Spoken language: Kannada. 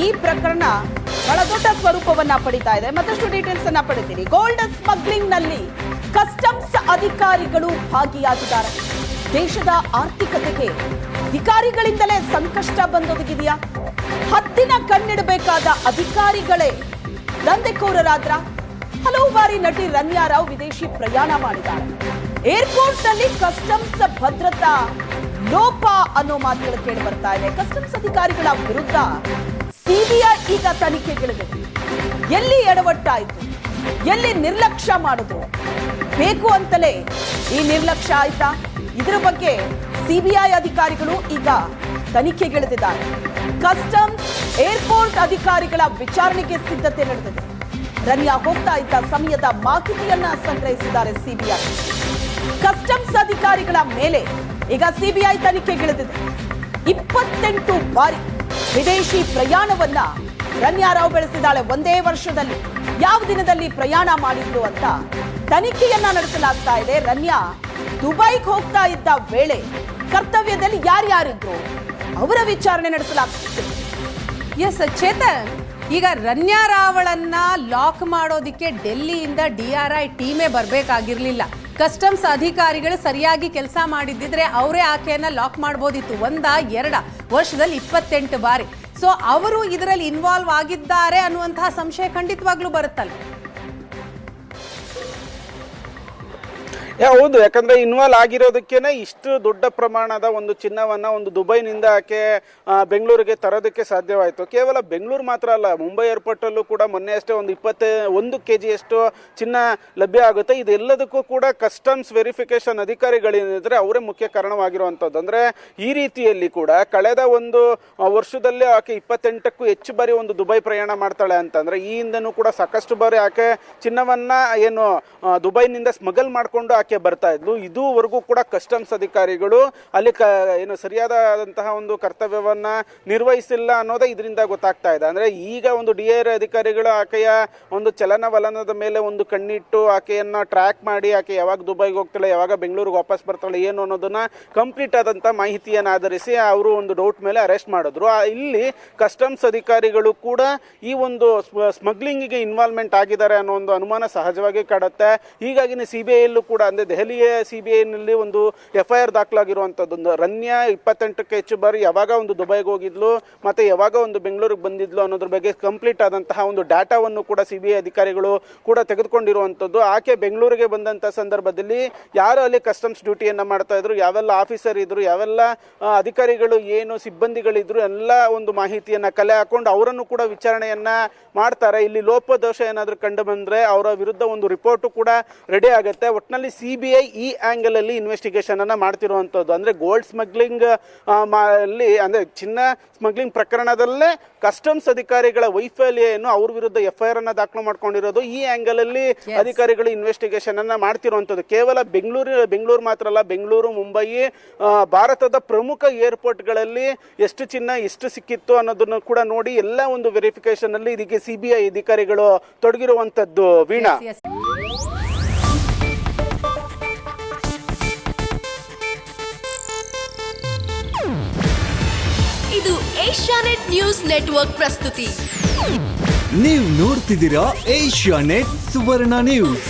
ಈ ಪ್ರಕರಣ ಬಹಳ ದೊಡ್ಡ ಸ್ವರೂಪವನ್ನ ಪಡಿತಾ ಇದೆ. ಮತ್ತಷ್ಟು ಡೀಟೇಲ್ಸ್ ಅನ್ನ ಪಡಿತೀರಿ. ಗೋಲ್ಡ್ ಸ್ಮಗ್ಲಿಂಗ್ ನಲ್ಲಿ ಕಸ್ಟಮ್ಸ್ ಅಧಿಕಾರಿಗಳು ಭಾಗಿಯಾಗಿದ್ದಾರೆ. ದೇಶದ ಆರ್ಥಿಕತೆಗೆ ಅಧಿಕಾರಿಗಳಿಂದಲೇ ಸಂಕಷ್ಟ ಬಂದೊದಗಿದೆಯಾ? ಹದ್ದಿನ ಕಣ್ಣಿಡಬೇಕಾದ ಅಧಿಕಾರಿಗಳೇ ದಂಧೆಕೋರರಾದ್ರ? ಹಲವು ಬಾರಿ ನಟಿ ರನ್ಯಾ ರಾವ್ ವಿದೇಶಿ ಪ್ರಯಾಣ ಮಾಡಿದ್ದಾರೆ. ಏರ್ಪೋರ್ಟ್ ನಲ್ಲಿ ಕಸ್ಟಮ್ಸ್ ಭದ್ರತಾ ಲೋಪ ಅನ್ನೋ ಮಾತುಗಳು ಕೇಳಿ ಬರ್ತಾ ಇದೆ. ಕಸ್ಟಮ್ಸ್ ಅಧಿಕಾರಿಗಳ ವಿರುದ್ಧ ಸಿಬಿಐ ಈಗ ತನಿಖೆಗಳಿದೆ. ಎಲ್ಲಿ ಎಡವಟ್ಟಾಯಿತು, ಎಲ್ಲಿ ನಿರ್ಲಕ್ಷ್ಯ ಮಾಡಿದ್ರು, ಬೇಕು ಅಂತಲೇ ಈ ನಿರ್ಲಕ್ಷ್ಯ ಆಯ್ತಾ? ಇದರ ಬಗ್ಗೆ ಸಿಬಿಐ ಅಧಿಕಾರಿಗಳು ಈಗ ತನಿಖೆಗಿಳಿದಿದ್ದಾರೆ. ಕಸ್ಟಮ್ಸ್ ಏರ್ಪೋರ್ಟ್ ಅಧಿಕಾರಿಗಳ ವಿಚಾರಣೆಗೆ ಸಿದ್ಧತೆ ನಡೆದಿದೆ. ರನ್ಯಾ ಹೋಗ್ತಾ ಇದ್ದ ಸಮಯದ ಮಾಹಿತಿಯನ್ನ ಸಂಗ್ರಹಿಸಿದ್ದಾರೆ ಸಿಬಿಐ. ಕಸ್ಟಮ್ಸ್ ಅಧಿಕಾರಿಗಳ ಮೇಲೆ ಈಗ ಸಿಬಿಐ ತನಿಖೆಗಿಳಿದಿದೆ. 28 ಬಾರಿ ವಿದೇಶಿ ಪ್ರಯಾಣವನ್ನ ರನ್ಯಾ ರಾವ್ ಬೆಳೆಸಿದ್ದಾಳೆ. ಒಂದೇ ವರ್ಷದಲ್ಲಿ ಯಾವ ದಿನದಲ್ಲಿ ಪ್ರಯಾಣ ಮಾಡಿದ್ರು ಅಂತ ತನಿಖೆಯನ್ನ ನಡೆಸಲಾಗ್ತಾ ಇದೆ. ರನ್ಯಾ ದುಬೈಗೆ ಹೋಗ್ತಾ ಇದ್ದ ವೇಳೆ ಕರ್ತವ್ಯದಲ್ಲಿ ಯಾರ್ಯಾರಿದ್ರು ಅವರ ವಿಚಾರಣೆ ನಡೆಸಲಾಗ್ತಿದೆ. ಎಸ್ ಚೇತನ್, ಈಗ ರನ್ಯಾ ರಾವಳನ್ನ ಲಾಕ್ ಮಾಡೋದಿಕ್ಕೆ ಡೆಲ್ಲಿಯಿಂದ DRI ಟೀಮೇ ಬರಬೇಕಾಗಿರ್ಲಿಲ್ಲ. ಕಸ್ಟಮ್ಸ್ ಅಧಿಕಾರಿಗಳು ಸರಿಯಾಗಿ ಕೆಲಸ ಮಾಡಿದ್ದಿದ್ರೆ ಅವರೇ ಆಕೆಯನ್ನ ಲಾಕ್ ಮಾಡ್ಬೋದಿತ್ತು. 1-2 ವರ್ಷದಲ್ಲಿ 28 ಬಾರಿ. ಸೊ ಅವರು ಇದರಲ್ಲಿ ಇನ್ವಾಲ್ವ್ ಆಗಿದ್ದಾರೆ ಅನ್ನುವಂತಹ ಸಂಶಯ ಖಂಡಿತವಾಗ್ಲೂ ಬರುತ್ತಲ್ಲ. ಹೌದು, ಯಾಕಂದ್ರೆ ಇನ್ವಾಲ್ವ್ ಆಗಿರೋದಕ್ಕೇನೆ ಇಷ್ಟು ದೊಡ್ಡ ಪ್ರಮಾಣದ ಒಂದು ಚಿನ್ನವನ್ನ ಒಂದು ದುಬೈನಿಂದ ಆಕೆ ಬೆಂಗಳೂರಿಗೆ ತರೋದಕ್ಕೆ ಸಾಧ್ಯವಾಯಿತು. ಕೇವಲ ಬೆಂಗಳೂರು ಮಾತ್ರ ಅಲ್ಲ, ಮುಂಬೈ ಏರ್ಪೋರ್ಟ್ ಅಲ್ಲೂ ಕೂಡ ಮೊನ್ನೆ ಅಷ್ಟೇ ಒಂದು 21 kg ಅಷ್ಟು ಚಿನ್ನ ಲಭ್ಯ ಆಗುತ್ತೆ. ಇದೆಲ್ಲದಕ್ಕೂ ಕೂಡ ಕಸ್ಟಮ್ಸ್ ವೆರಿಫಿಕೇಶನ್ ಅಧಿಕಾರಿಗಳೇನಿದ್ರೆ ಅವರೇ ಮುಖ್ಯ ಕಾರಣವಾಗಿರುವಂಥದ್ದು. ಅಂದ್ರೆ ಈ ರೀತಿಯಲ್ಲಿ ಕೂಡ ಕಳೆದ ಒಂದು ವರ್ಷದಲ್ಲೇ ಆಕೆ 28ಕ್ಕೂ ಹೆಚ್ಚು ಬಾರಿ ಒಂದು ದುಬೈ ಪ್ರಯಾಣ ಮಾಡ್ತಾಳೆ ಅಂತಂದ್ರೆ ಈ ಹಿಂದೆನೂ ಕೂಡ ಸಾಕಷ್ಟು ಬಾರಿ ಆಕೆ ಚಿನ್ನವನ್ನ ಏನು ದುಬೈನಿಂದ ಸ್ಮಗಲ್ ಮಾಡ್ಕೊಂಡು ಆಕೆ ಬರ್ತಾ ಇದ್ಲು. ಇದುವರೆಗೂ ಕೂಡ ಕಸ್ಟಮ್ಸ್ ಅಧಿಕಾರಿಗಳು ಅಲ್ಲಿ ಏನು ಸರಿಯಾದಂತಹ ಒಂದು ಕರ್ತವ್ಯವನ್ನ ನಿರ್ವಹಿಸಿಲ್ಲ ಅನ್ನೋದೇ ಇದರಿಂದ ಗೊತ್ತಾಗ್ತಾ ಇದೆ. ಅಂದ್ರೆ ಈಗ ಒಂದು DRI ಅಧಿಕಾರಿಗಳು ಆಕೆಯ ಒಂದು ಚಲನವಲನದ ಮೇಲೆ ಒಂದು ಕಣ್ಣಿಟ್ಟು ಆಕೆಯನ್ನ ಟ್ರ್ಯಾಕ್ ಮಾಡಿ ಆಕೆ ಯಾವಾಗ ದುಬೈಗೆ ಹೋಗ್ತಾಳೆ, ಯಾವಾಗ ಬೆಂಗಳೂರಿಗೆ ವಾಪಸ್ ಬರ್ತಾಳೆ ಏನು ಅನ್ನೋದನ್ನ ಕಂಪ್ಲೀಟ್ ಆದಂತ ಮಾಹಿತಿಯನ್ನು ಆಧರಿಸಿ ಅವರು ಒಂದು ಡೌಟ್ ಮೇಲೆ ಅರೆಸ್ಟ್ ಮಾಡಿದ್ರು. ಇಲ್ಲಿ ಕಸ್ಟಮ್ಸ್ ಅಧಿಕಾರಿಗಳು ಕೂಡ ಈ ಒಂದು ಸ್ಮಗ್ಲಿಂಗಿಗೆ ಇನ್ವಾಲ್ವ್ಮೆಂಟ್ ಆಗಿದ್ದಾರೆ ಅನ್ನೋ ಒಂದು ಅನುಮಾನ ಸಹಜವಾಗಿ ಕಾಡುತ್ತೆ. ಹೀಗಾಗಿ CBI ಯಲ್ಲೂ ಕೂಡ ಅಂದ್ರೆ ದೆಹಲಿಯ CBI ನಲ್ಲಿ ಒಂದು FIR ದಾಖಲಾಗಿರುವಂತದ್ದು. ರನ್ಯಾ 28ಕ್ಕೆ ಹೆಚ್ಚು ಬಾರಿ ಯಾವಾಗ ಒಂದು ದುಬೈಗೆ ಹೋಗಿದ್ಲು ಮತ್ತೆ ಯಾವಾಗ ಒಂದು ಬೆಂಗಳೂರಿಗೆ ಬಂದಿದ್ಲು ಅನ್ನೋದ್ರ ಬಗ್ಗೆ ಕಂಪ್ಲೀಟ್ ಆದಂತಹ ಒಂದು ಡಾಟಾವನ್ನು ಕೂಡ CBI ಅಧಿಕಾರಿಗಳು ಕೂಡ ತೆಗೆದುಕೊಂಡಿರುವಂತದ್ದು. ಆಕೆ ಬೆಂಗಳೂರಿಗೆ ಬಂದಂತ ಸಂದರ್ಭದಲ್ಲಿ ಯಾರು ಅಲ್ಲಿ ಕಸ್ಟಮ್ಸ್ ಡ್ಯೂಟಿಯನ್ನ ಮಾಡ್ತಾ ಇದ್ರು, ಯಾವೆಲ್ಲ ಆಫೀಸರ್ ಇದ್ರು, ಯಾವೆಲ್ಲ ಅಧಿಕಾರಿಗಳು ಏನು ಸಿಬ್ಬಂದಿಗಳಿದ್ರು ಎಲ್ಲ ಒಂದು ಮಾಹಿತಿಯನ್ನ ಕಲೆ ಹಾಕೊಂಡು ಅವರನ್ನು ಕೂಡ ವಿಚಾರಣೆಯನ್ನ ಮಾಡ್ತಾರೆ. ಇಲ್ಲಿ ಲೋಪದೋಷ ಏನಾದ್ರೂ ಕಂಡು ಬಂದ್ರೆ ಅವರ ವಿರುದ್ಧ ಒಂದು ರಿಪೋರ್ಟ್ ಕೂಡ ರೆಡಿ ಆಗುತ್ತೆ. ಒಟ್ಟಿನಲ್ಲಿ CBI ಈ ಆಂಗಲ್ ಅಲ್ಲಿ ಇನ್ವೆಸ್ಟಿಗೇಷನ್ ಅನ್ನ ಮಾಡ್ತಿರುವಂತದ್ದು. ಅಂದ್ರೆ ಗೋಲ್ಡ್ ಸ್ಮಗ್ಲಿಂಗ್ ಅಲ್ಲಿ ಅಂದ್ರೆ ಚಿನ್ನ ಸ್ಮಗ್ಲಿಂಗ್ ಪ್ರಕರಣದಲ್ಲೇ ಕಸ್ಟಮ್ಸ್ ಅಧಿಕಾರಿಗಳ ವೈಫಲ್ಯ ಏನು ಅವ್ರ ವಿರುದ್ಧ FIR ಅನ್ನ ದಾಖಲು ಮಾಡ್ಕೊಂಡಿರೋದು. ಈ ಆಂಗಲ್ ಅಲ್ಲಿ ಅಧಿಕಾರಿಗಳು ಇನ್ವೆಸ್ಟಿಗೇಷನ್ ಅನ್ನ ಮಾಡ್ತಿರುವಂತದ್ದು. ಕೇವಲ ಬೆಂಗಳೂರು ಮಾತ್ರ ಅಲ್ಲ, ಬೆಂಗಳೂರು, ಮುಂಬೈ, ಭಾರತದ ಪ್ರಮುಖ ಏರ್ಪೋರ್ಟ್ ಗಳಲ್ಲಿ ಎಷ್ಟು ಚಿನ್ನ ಎಷ್ಟು ಸಿಕ್ಕಿತ್ತು ಅನ್ನೋದನ್ನು ಕೂಡ ನೋಡಿ ಎಲ್ಲ ಒಂದು ವೆರಿಫಿಕೇಶನ್ ಅಲ್ಲಿ ಇದಕ್ಕೆ CBI ಅಧಿಕಾರಿಗಳು ತೊಡಗಿರುವಂತದ್ದು. ವೀಣಾ, ಇದು ಏಷ್ಯಾನೆಟ್ ನ್ಯೂಸ್ ನೆಟ್ವರ್ಕ್ ಪ್ರಸ್ತುತಿ. ನೀವು ನೋಡ್ತಿದ್ದೀರಾ ಏಷ್ಯಾನೆಟ್ ಸುವರ್ಣ ನ್ಯೂಸ್.